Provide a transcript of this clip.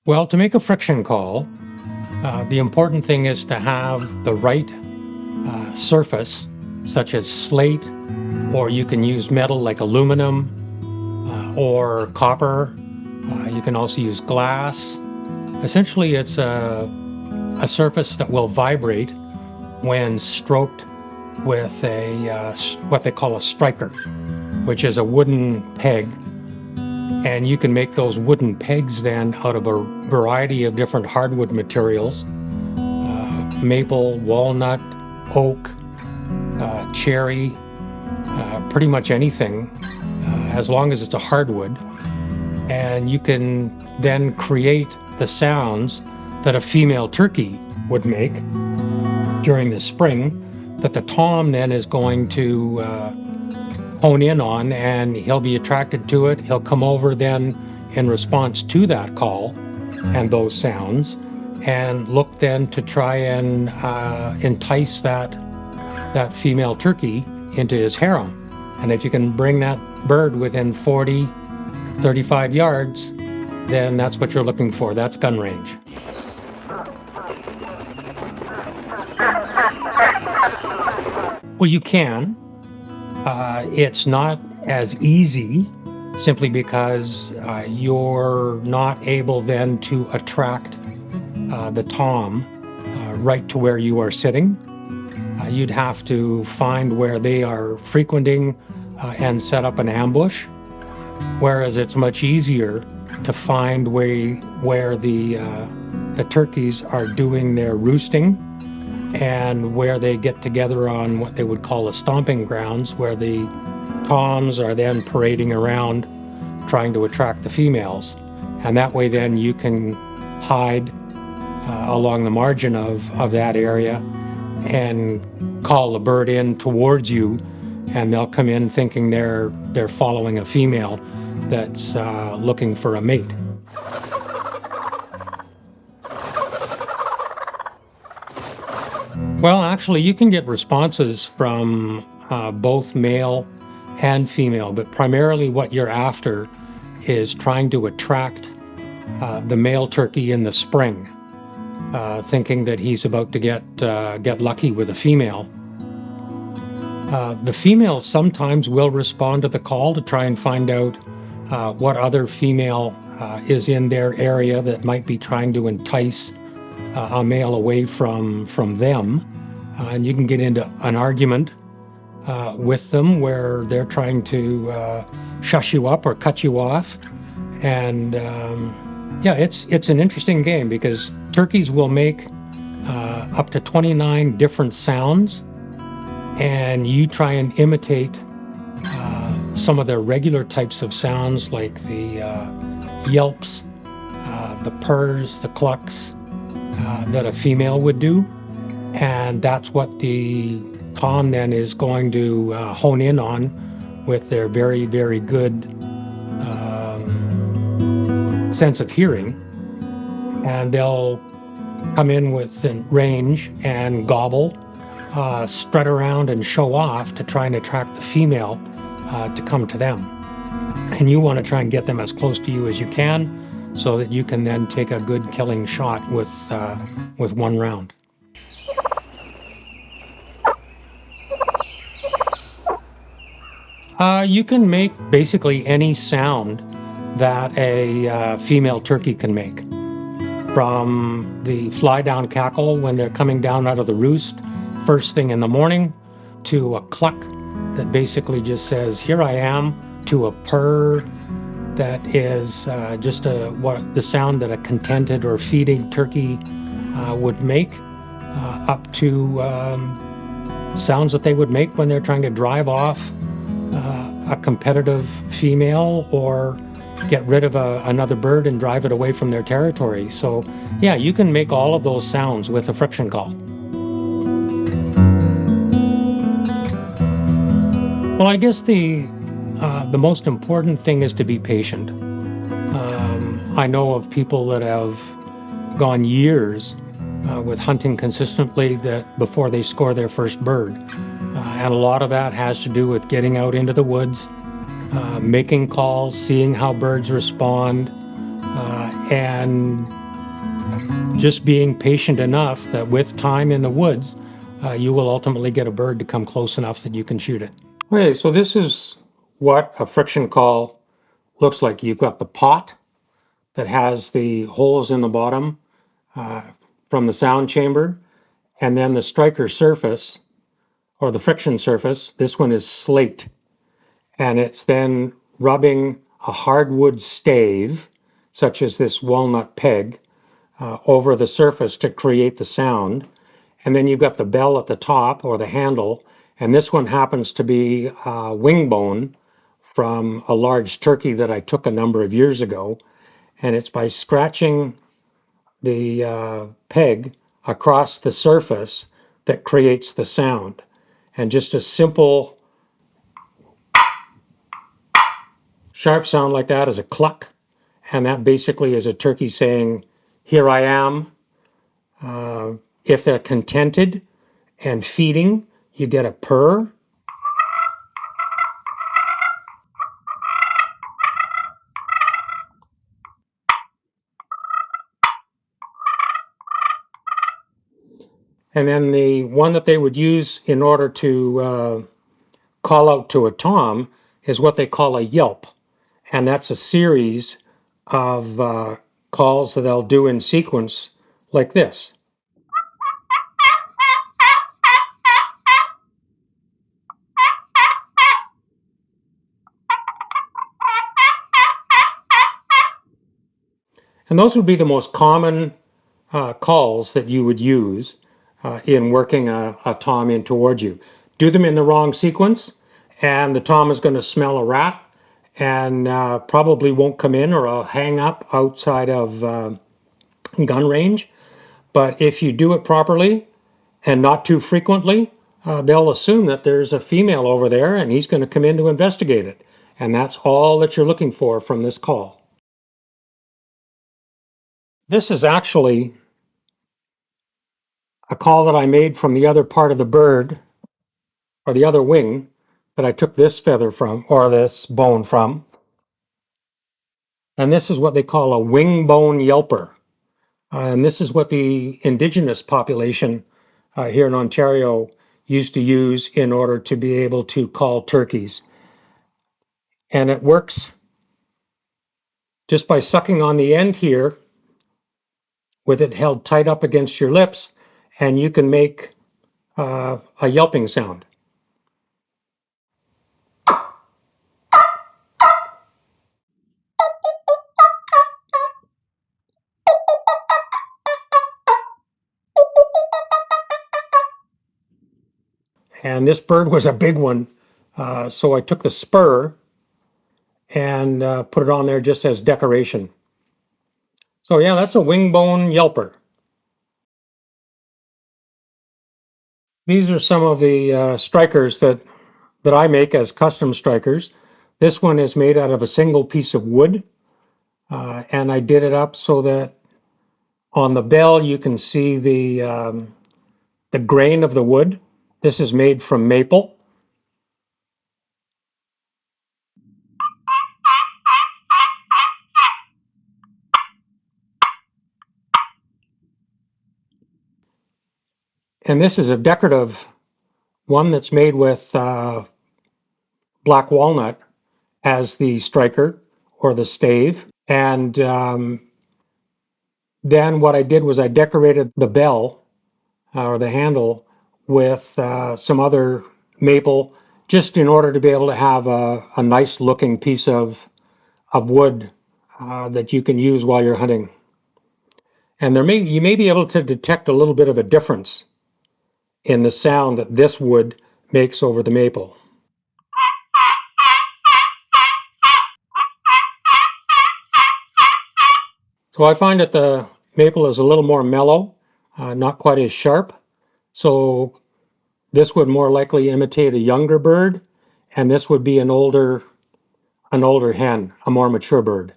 Well, to make a friction call, the important thing is to have the right surface, such as slate, or you can use metal like aluminum or copper. You can also use glass. Essentially, it's a surface that will vibrate when stroked with what they call a striker, which is a wooden peg. And you can make those wooden pegs then out of a variety of different hardwood materials, maple, walnut, oak, cherry, pretty much anything, as long as it's a hardwood. And you can then create the sounds that a female turkey would make during the spring that the tom then is going to hone in on, and he'll be attracted to it. He'll come over then in response to that call and those sounds and look then to try and entice that female turkey into his harem. And if you can bring that bird within 40, 35 yards, then that's what you're looking for. That's gun range. Well, you can. It's not as easy simply because you're not able then to attract the tom right to where you are sitting. You'd have to find where they are frequenting and set up an ambush, whereas it's much easier to find where the turkeys are doing their roosting and where they get together on what they would call a stomping grounds, where the toms are then parading around trying to attract the females. And that way then you can hide along the margin of that area and call the bird in towards you, and they'll come in thinking they're following a female that's looking for a mate. Well, actually, you can get responses from both male and female, but primarily what you're after is trying to attract the male turkey in the spring, thinking that he's about to get lucky with a female. The female sometimes will respond to the call to try and find out what other female is in their area that might be trying to entice a male away from them. And you can get into an argument with them where they're trying to shush you up or cut you off. And it's an interesting game because turkeys will make up to 29 different sounds, and you try and imitate some of their regular types of sounds like the yelps, the purrs, the clucks that a female would do. And that's what the tom then is going to hone in on with their very, very good sense of hearing. And they'll come in within range and gobble, strut around and show off to try and attract the female to come to them. And you want to try and get them as close to you as you can so that you can then take a good killing shot with one round. You can make basically any sound that a female turkey can make, from the fly down cackle when they're coming down out of the roost first thing in the morning, to a cluck that basically just says, "Here I am," to a purr that is just the sound that a contented or feeding turkey would make, up to sounds that they would make when they're trying to drive off a competitive female or get rid of another bird and drive it away from their territory. So yeah, you can make all of those sounds with a friction call. Well, I guess the most important thing is to be patient. I know of people that have gone years with hunting consistently that before they score their first bird. And a lot of that has to do with getting out into the woods, making calls, seeing how birds respond, and just being patient enough that with time in the woods, you will ultimately get a bird to come close enough that you can shoot it. Okay, so this is what a friction call looks like. You've got the pot that has the holes in the bottom from the sound chamber, and then the striker surface or the friction surface. This one is slate, and it's then rubbing a hardwood stave, such as this walnut peg, over the surface to create the sound. And then you've got the bell at the top, or the handle, and this one happens to be a wing bone from a large turkey that I took a number of years ago. And it's by scratching the peg across the surface that creates the sound. And just a simple sharp sound like that is a cluck, and that basically is a turkey saying, "Here I am." If they're contented and feeding, you get a purr. And then the one that they would use in order to call out to a tom is what they call a yelp. And that's a series of calls that they'll do in sequence like this. And those would be the most common calls that you would use in working a tom in towards you. Do them in the wrong sequence, and the tom is going to smell a rat and probably won't come in, or hang up outside of gun range. But if you do it properly and not too frequently, they'll assume that there's a female over there and he's going to come in to investigate it. And that's all that you're looking for from this call. This is actually a call that I made from the other part of the bird, or the other wing, that I took this feather from, or this bone from. And this is what they call a wing bone yelper. And this is what the indigenous population here in Ontario used to use in order to be able to call turkeys. And it works just by sucking on the end here with it held tight up against your lips, and you can make a yelping sound. And this bird was a big one, so I took the spur and put it on there just as decoration. So yeah, that's a wingbone yelper. These are some of the strikers that I make as custom strikers. This one is made out of a single piece of wood, and I did it up so that on the bell you can see the grain of the wood. This is made from maple. And this is a decorative one that's made with black walnut as the striker or the stave. And then what I did was I decorated the bell or the handle with some other maple, just in order to be able to have a nice looking piece of wood that you can use while you're hunting. And you may be able to detect a little bit of a difference in the sound that this wood makes over the maple. So I find that the maple is a little more mellow, not quite as sharp. So this would more likely imitate a younger bird, and this would be an older hen, a more mature bird.